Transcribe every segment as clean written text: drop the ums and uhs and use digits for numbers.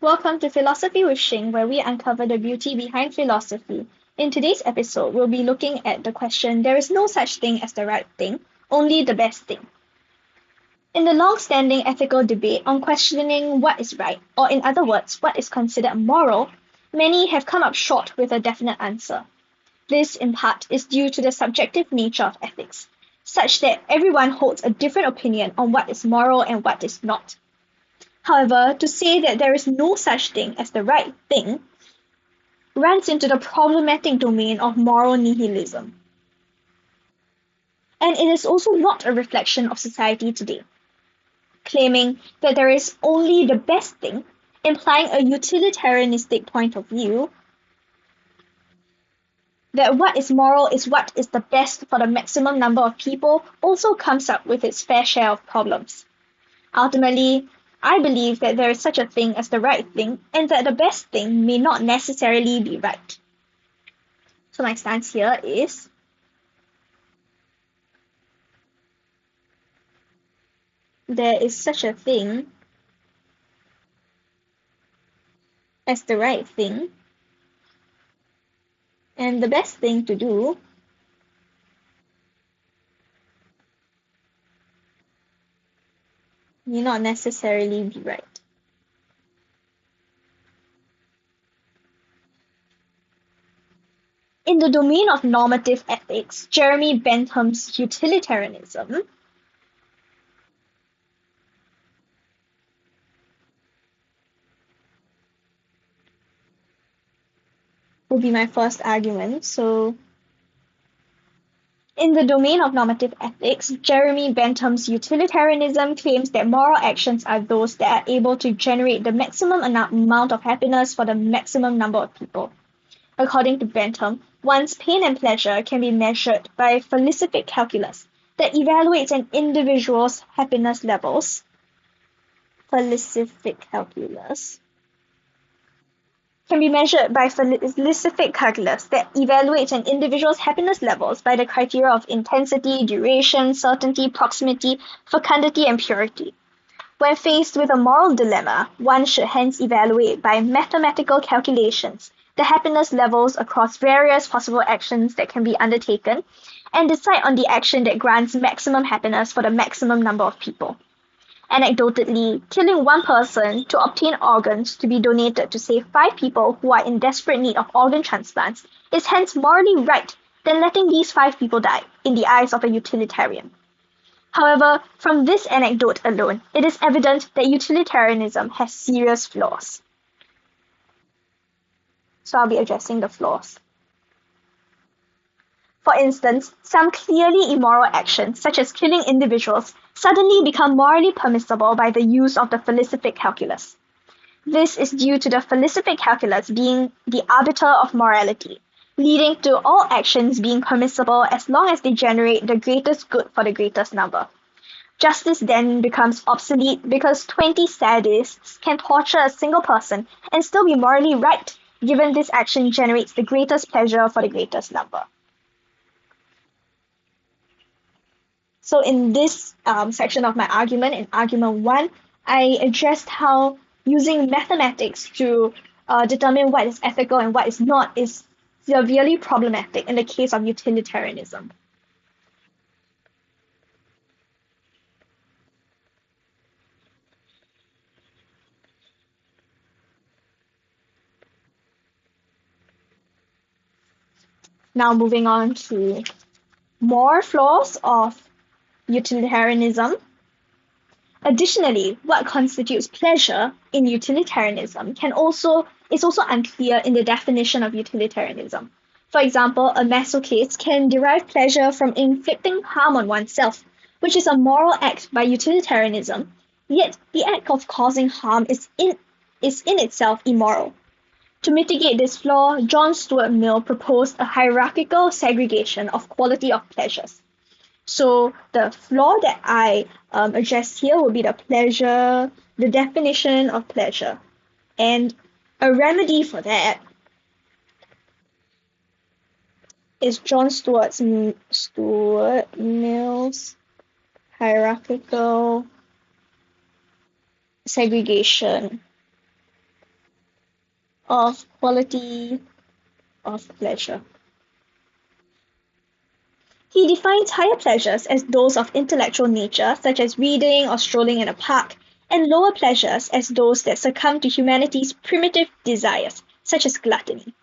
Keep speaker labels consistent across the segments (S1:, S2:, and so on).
S1: Welcome to Philosophy with Xing, where we uncover the beauty behind philosophy. In today's episode, we'll be looking at the question there is no such thing as the right thing, only the best thing. In the long standing ethical debate on questioning what is right, or in other words, what is considered moral, many have come up short with a definite answer. This, in part, is due to the subjective nature of ethics, such that everyone holds a different opinion on what is moral and what is not. However, to say that there is no such thing as the right thing runs into the problematic domain of moral nihilism. And it is also not a reflection of society today. Claiming that there is only the best thing, implying a utilitarianistic point of view, that what is moral is what is the best for the maximum number of people, also comes up with its fair share of problems. Ultimately, I believe that there is such a thing as the right thing, and that the best thing may not necessarily be right. So my stance here is there is such a thing as the right thing, and the best thing to do may not necessarily be right. In the domain of normative ethics, Jeremy Bentham's utilitarianism will be my first argument. So, in the domain of normative ethics, Jeremy Bentham's utilitarianism claims that moral actions are those that are able to generate the maximum amount of happiness for the maximum number of people. According to Bentham, one's pain and pleasure can be measured by a philosophic calculus that evaluates an individual's happiness levels. Philosophic calculus can be measured by philosophic calculus that evaluates an individual's happiness levels by the criteria of intensity, duration, certainty, proximity, fecundity, and purity. When faced with a moral dilemma, one should hence evaluate by mathematical calculations the happiness levels across various possible actions that can be undertaken, and decide on the action that grants maximum happiness for the maximum number of people. Anecdotally, killing one person to obtain organs to be donated to save 5 people who are in desperate need of organ transplants is hence morally right than letting these 5 people die, in the eyes of a utilitarian. However, from this anecdote alone, it is evident that utilitarianism has serious flaws. So I'll be addressing the flaws. For instance, some clearly immoral actions, such as killing individuals, suddenly become morally permissible by the use of the philosophic calculus. This is due to the philosophic calculus being the arbiter of morality, leading to all actions being permissible as long as they generate the greatest good for the greatest number. Justice then becomes obsolete because 20 sadists can torture a single person and still be morally right, given this action generates the greatest pleasure for the greatest number. So in this section of my argument, in argument 1, I addressed how using mathematics to determine what is ethical and what is not is severely problematic in the case of utilitarianism. Now moving on to more flaws of utilitarianism. Additionally, what constitutes pleasure in utilitarianism is also unclear in the definition of utilitarianism. For example, a masochist can derive pleasure from inflicting harm on oneself, which is a moral act by utilitarianism, yet the act of causing harm is in itself immoral. To mitigate this flaw, John Stuart Mill proposed a hierarchical segregation of quality of pleasures. So the flaw that I address here will be the definition of pleasure. And a remedy for that is John Stuart Mill's hierarchical segregation of quality of pleasure. He defines higher pleasures as those of intellectual nature, such as reading or strolling in a park, and lower pleasures as those that succumb to humanity's primitive desires, such as gluttony.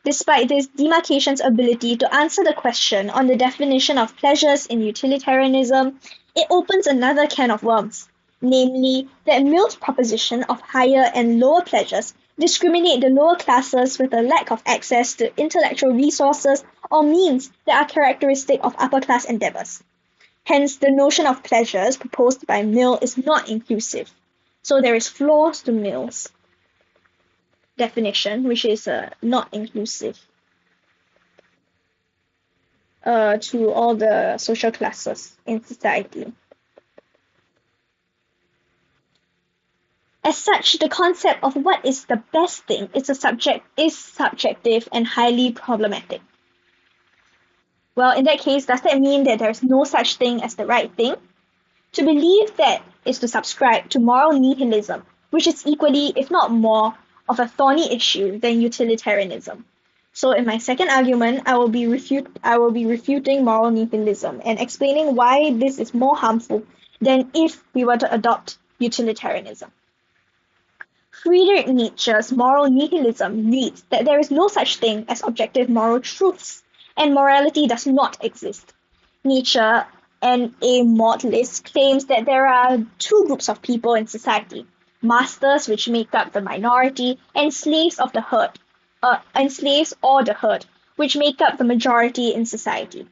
S1: Despite this demarcation's ability to answer the question on the definition of pleasures in utilitarianism, it opens another can of worms, namely that Mill's proposition of higher and lower pleasures discriminate the lower classes with a lack of access to intellectual resources or means that are characteristic of upper class endeavors. Hence, the notion of pleasures proposed by Mill is not inclusive. So there is flaws to Mill's definition, which is not inclusive to all the social classes in society. As such, the concept of what is the best thing is subjective and highly problematic. Well, in that case, does that mean that there is no such thing as the right thing? To believe that is to subscribe to moral nihilism, which is equally, if not more, of a thorny issue than utilitarianism. So in my second argument, I will be refuting moral nihilism and explaining why this is more harmful than if we were to adopt utilitarianism. Friedrich Nietzsche's moral nihilism reads that there is no such thing as objective moral truths, and morality does not exist. Nietzsche and a moralist claims that there are two groups of people in society: masters, which make up the minority, and slaves of the herd, and slaves or the herd, which make up the majority in society.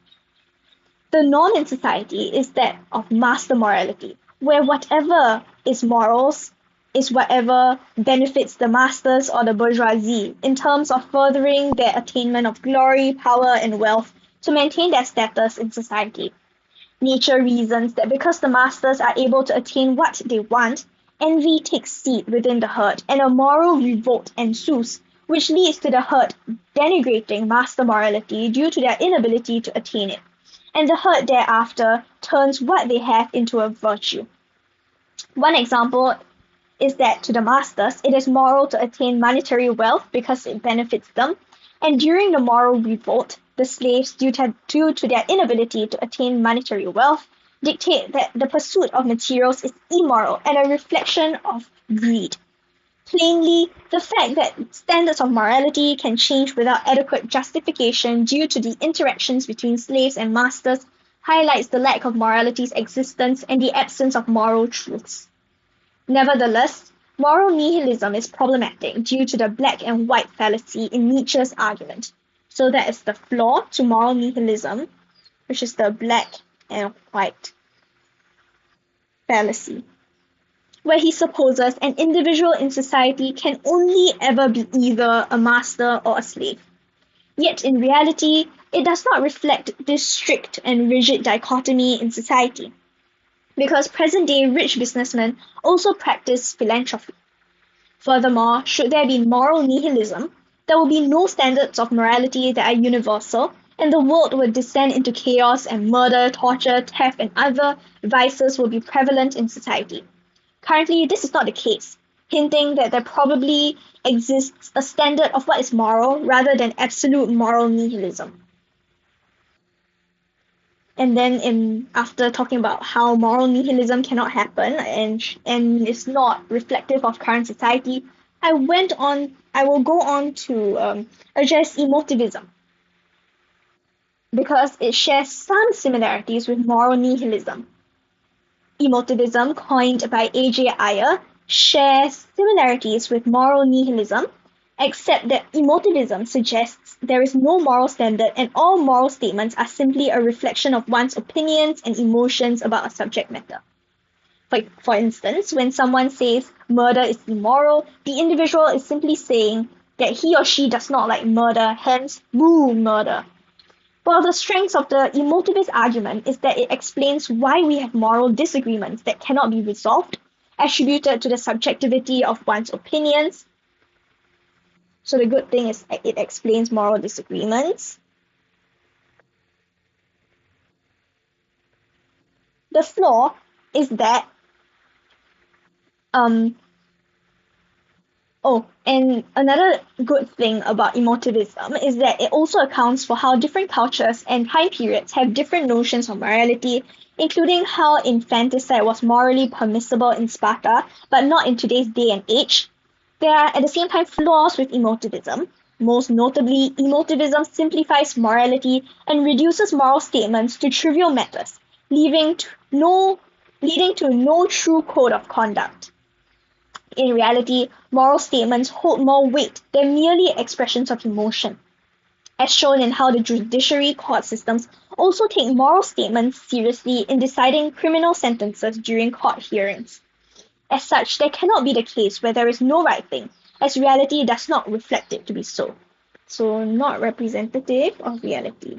S1: The norm in society is that of master morality, where whatever is morals is whatever benefits the masters or the bourgeoisie in terms of furthering their attainment of glory, power, and wealth to maintain their status in society. Nietzsche reasons that because the masters are able to attain what they want, envy takes seat within the herd and a moral revolt ensues, which leads to the herd denigrating master morality due to their inability to attain it. And the herd thereafter turns what they have into a virtue. One example is that to the masters, it is moral to attain monetary wealth because it benefits them, and during the moral revolt, the slaves, due to their inability to attain monetary wealth, dictate that the pursuit of materials is immoral and a reflection of greed. Plainly, the fact that standards of morality can change without adequate justification due to the interactions between slaves and masters highlights the lack of morality's existence and the absence of moral truths. Nevertheless, moral nihilism is problematic due to the black and white fallacy in Nietzsche's argument. So that is the flaw to moral nihilism, which is the black and white fallacy, where he supposes an individual in society can only ever be either a master or a slave. Yet in reality, it does not reflect this strict and rigid dichotomy in society, because present-day rich businessmen also practice philanthropy. Furthermore, should there be moral nihilism, there will be no standards of morality that are universal, and the world will descend into chaos and murder, torture, theft, and other vices will be prevalent in society. Currently, this is not the case, hinting that there probably exists a standard of what is moral rather than absolute moral nihilism. And then after talking about how moral nihilism cannot happen and is not reflective of current society, I will go on to address emotivism because it shares some similarities with moral nihilism. Emotivism, coined by A.J. Ayer, shares similarities with moral nihilism, except that emotivism suggests there is no moral standard and all moral statements are simply a reflection of one's opinions and emotions about a subject matter. For instance, when someone says murder is immoral, the individual is simply saying that he or she does not like murder, hence, boo murder. While the strength of the emotivist argument is that it explains why we have moral disagreements that cannot be resolved, attributed to the subjectivity of one's opinions. So the good thing is it explains moral disagreements. The flaw is that Oh, and another good thing about emotivism is that it also accounts for how different cultures and time periods have different notions of morality, including how infanticide was morally permissible in Sparta, but not in today's day and age. There are at the same time flaws with emotivism. Most notably, emotivism simplifies morality and reduces moral statements to trivial matters, leaving to no, leading to no true code of conduct. In reality, moral statements hold more weight than merely expressions of emotion, as shown in how the judiciary court systems also take moral statements seriously in deciding criminal sentences during court hearings. As such, there cannot be the case where there is no right thing, as reality does not reflect it to be so. So, not representative of reality.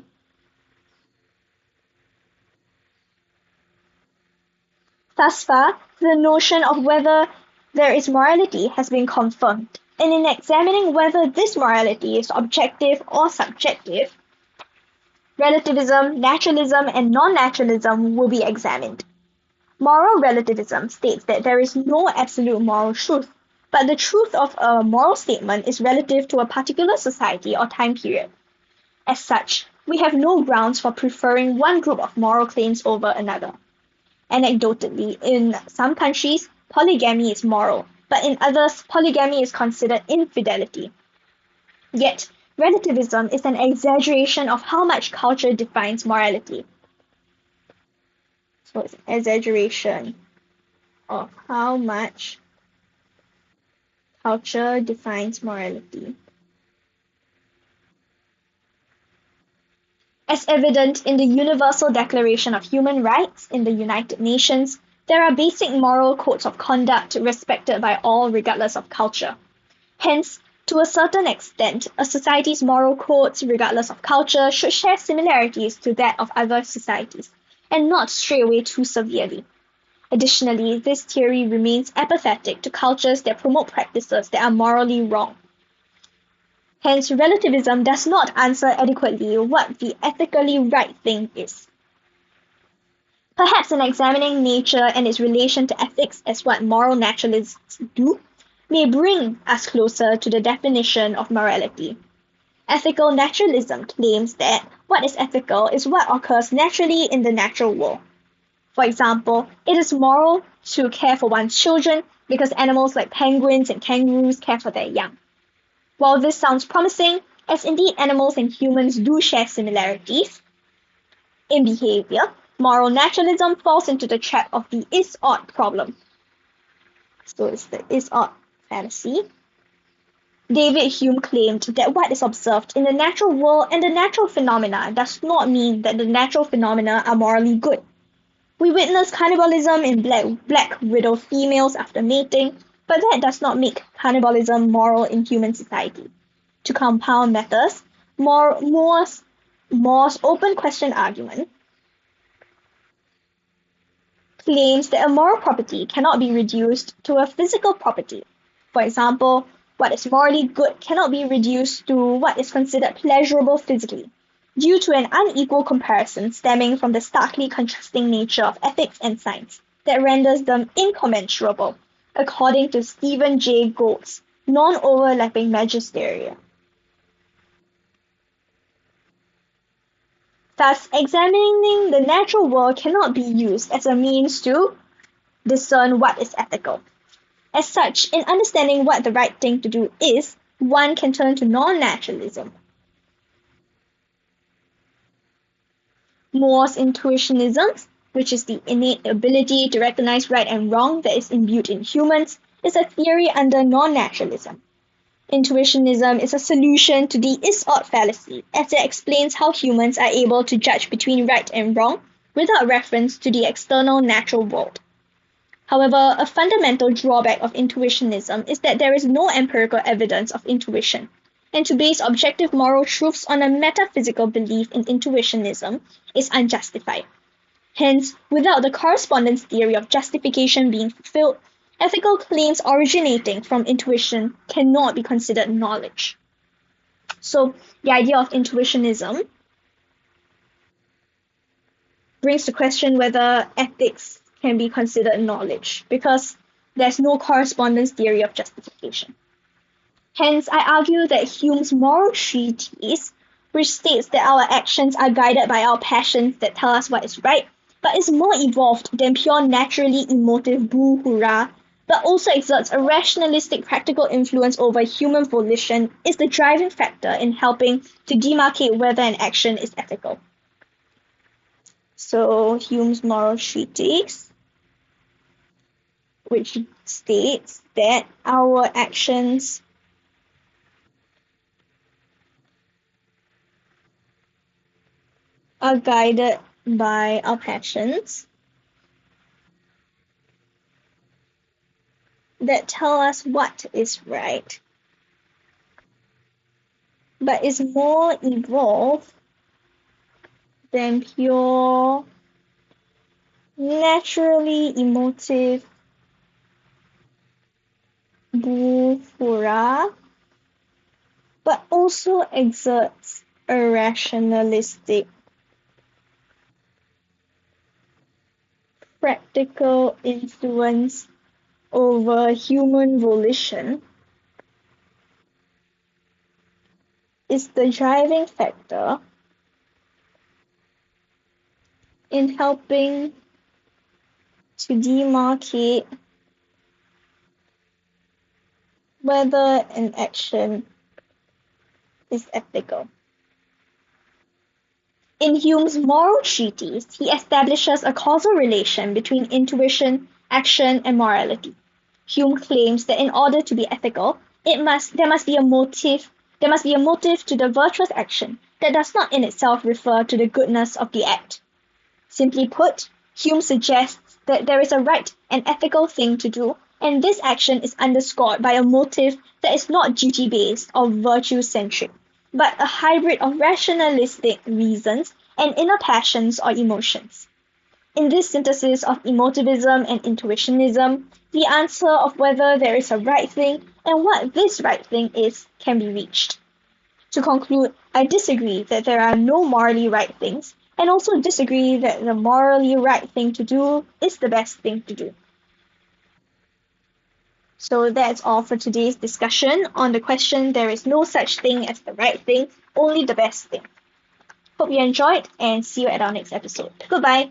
S1: Thus far, the notion of whether there is morality has been confirmed, and in examining whether this morality is objective or subjective, relativism, naturalism, and non-naturalism will be examined. Moral relativism states that there is no absolute moral truth, but the truth of a moral statement is relative to a particular society or time period. As such, we have no grounds for preferring one group of moral claims over another. Anecdotally, in some countries, polygamy is moral, but in others, polygamy is considered infidelity. Yet, relativism is an exaggeration of how much culture defines morality. So it's an exaggeration of how much culture defines morality. As evident in the Universal Declaration of Human Rights in the United Nations, there are basic moral codes of conduct respected by all regardless of culture. Hence, to a certain extent, a society's moral codes, regardless of culture, should share similarities to that of other societies, and not stray away too severely. Additionally, this theory remains apathetic to cultures that promote practices that are morally wrong. Hence, relativism does not answer adequately what the ethically right thing is. Perhaps in examining nature and its relation to ethics as what moral naturalists do, may bring us closer to the definition of morality. Ethical naturalism claims that what is ethical is what occurs naturally in the natural world. For example, it is moral to care for one's children because animals like penguins and kangaroos care for their young. While this sounds promising, as indeed animals and humans do share similarities in behavior, moral naturalism falls into the trap of the is-ought problem. So it's the is-ought fallacy. David Hume claimed that what is observed in the natural world and the natural phenomena does not mean that the natural phenomena are morally good. We witness cannibalism in black widow females after mating, but that does not make cannibalism moral in human society. To compound matters, Moore's open question argument claims that a moral property cannot be reduced to a physical property. For example, what is morally good cannot be reduced to what is considered pleasurable physically, due to an unequal comparison stemming from the starkly contrasting nature of ethics and science that renders them incommensurable, according to Stephen Jay Gould's non-overlapping magisteria. Thus, examining the natural world cannot be used as a means to discern what is ethical. As such, in understanding what the right thing to do is, one can turn to non-naturalism. Moore's intuitionism, which is the innate ability to recognize right and wrong that is imbued in humans, is a theory under non-naturalism. Intuitionism is a solution to the is-ought fallacy, as it explains how humans are able to judge between right and wrong without reference to the external natural world. However, a fundamental drawback of intuitionism is that there is no empirical evidence of intuition, and to base objective moral truths on a metaphysical belief in intuitionism is unjustified. Hence, without the correspondence theory of justification being fulfilled, ethical claims originating from intuition cannot be considered knowledge. So, the idea of intuitionism brings to question whether ethics can be considered knowledge, because there's no correspondence theory of justification. Hence, I argue that Hume's moral treatise, which states that our actions are guided by our passions that tell us what is right, but is more evolved than pure naturally emotive boo hurrah, but also exerts a rationalistic practical influence over human volition, is the driving factor in helping to demarcate whether an action is ethical. So Hume's moral treatise, which states that our actions are guided by our passions that tell us what is right, but is more evolved than pure naturally emotive bufura, but also exerts a rationalistic, practical influence over human volition, is the driving factor in helping to demarcate whether an action is ethical. In Hume's moral treatise, he establishes a causal relation between intuition, action, and morality. Hume claims that in order to be ethical, there must be a motive to the virtuous action that does not in itself refer to the goodness of the act. Simply put, Hume suggests that there is a right and ethical thing to do, and this action is underscored by a motive that is not duty-based or virtue-centric, but a hybrid of rationalistic reasons and inner passions or emotions. In this synthesis of emotivism and intuitionism, the answer of whether there is a right thing and what this right thing is can be reached. To conclude, I disagree that there are no morally right things, and also disagree that the morally right thing to do is the best thing to do. So that's all for today's discussion on the question there is no such thing as the right thing, only the best thing. Hope you enjoyed and see you at our next episode. Goodbye.